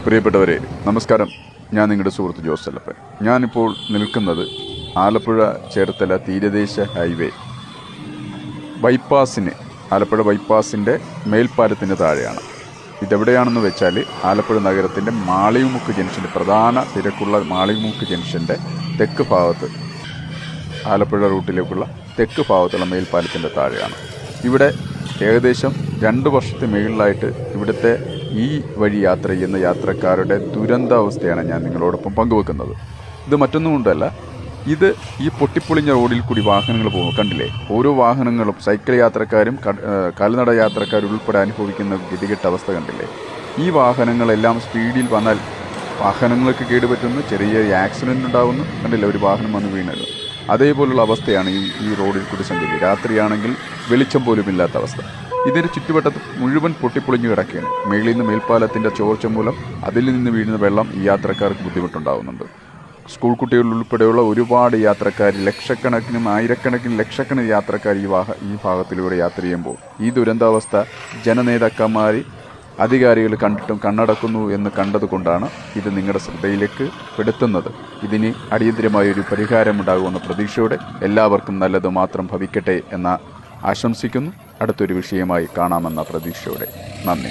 പ്രിയപ്പെട്ടവരെ നമസ്കാരം. ഞാൻ നിങ്ങളുടെ സുഹൃത്ത് ജോസ് ചെല്ലപ്പൻ. ഞാനിപ്പോൾ നിൽക്കുന്നത് ആലപ്പുഴ ചേർത്തല തീരദേശ ഹൈവേ ആലപ്പുഴ ബൈപ്പാസിൻ്റെ മേൽപ്പാലത്തിന് താഴെയാണ്. ഇതെവിടെയാണെന്ന് വെച്ചാൽ ആലപ്പുഴ നഗരത്തിൻ്റെ മാളികമുക്ക് ജംഗ്ഷൻ്റെ പ്രധാന തിരക്കുള്ള മാളികമുക്ക് ജംഗ്ഷൻ്റെ തെക്ക് ഭാഗത്ത്, ആലപ്പുഴ റൂട്ടിലേക്കുള്ള തെക്ക് ഭാഗത്തുള്ള മേൽപ്പാലത്തിൻ്റെ താഴെയാണ്. ഇവിടെ ഏകദേശം 2 വർഷത്തെ മുകളിലായിട്ട് ഇവിടുത്തെ ഈ വഴി യാത്ര ചെയ്യുന്ന യാത്രക്കാരുടെ ദുരന്താവസ്ഥയാണ് ഞാൻ നിങ്ങളോടൊപ്പം പങ്കുവെക്കുന്നത്. ഇത് മറ്റൊന്നും കൊണ്ടല്ല, ഇത് ഈ പൊട്ടിപ്പൊളിഞ്ഞ റോഡിൽ കൂടി വാഹനങ്ങൾ പോകും. കണ്ടില്ലേ, ഓരോ വാഹനങ്ങളും സൈക്കിൾ യാത്രക്കാരും കാൽനട യാത്രക്കാരും ഉൾപ്പെടെ അനുഭവിക്കുന്ന ഗതികെട്ട അവസ്ഥ കണ്ടില്ലേ. ഈ വാഹനങ്ങളെല്ലാം സ്പീഡിൽ വന്നാൽ വാഹനങ്ങൾക്ക് കേടുപറ്റുന്നു, ചെറിയ ആക്സിഡൻ്റ് ഉണ്ടാകുന്നു. കണ്ടില്ലേ, ഒരു വാഹനം വന്ന് വീണത്. അതേപോലുള്ള അവസ്ഥയാണ് ഈ റോഡിൽ കൂടി സഞ്ചരിക്കുക. രാത്രിയാണെങ്കിൽ വെളിച്ചം പോലും ഇല്ലാത്ത അവസ്ഥ. ഇതിൻ്റെ ചുറ്റുവട്ടത്ത് മുഴുവൻ പൊട്ടിപ്പൊളിഞ്ഞു കിടക്കുകയാണ്. മേളിൽ നിന്ന് മേൽപ്പാലത്തിൻ്റെ ചോർച്ച മൂലം അതിൽ നിന്ന് വീഴുന്ന വെള്ളം ഈ യാത്രക്കാർക്ക് ബുദ്ധിമുട്ടുണ്ടാകുന്നുണ്ട്. സ്കൂൾ കുട്ടികൾ ഉൾപ്പെടെയുള്ള ഒരുപാട് യാത്രക്കാർ, ലക്ഷക്കണക്കിന് യാത്രക്കാർ ഈ ഭാഗത്തിലൂടെ യാത്ര ചെയ്യുമ്പോൾ ഈ ദുരന്താവസ്ഥ ജനനേതാക്കന്മാർ, അധികാരികൾ കണ്ടിട്ടും കണ്ണടക്കുന്നു എന്ന് കണ്ടതുകൊണ്ടാണ് ഇത് നിങ്ങളുടെ ശ്രദ്ധയിലേക്ക് പെടുത്തുന്നത്. ഇതിന് അടിയന്തരമായൊരു പരിഹാരമുണ്ടാകുമെന്ന പ്രതീക്ഷയോടെ എല്ലാവർക്കും നല്ലത് മാത്രം ഭവിക്കട്ടെ എന്ന് ആശംസിക്കുന്നു. അടുത്തൊരു വിഷയമായി കാണാമെന്ന പ്രതീക്ഷയോടെ നന്ദി.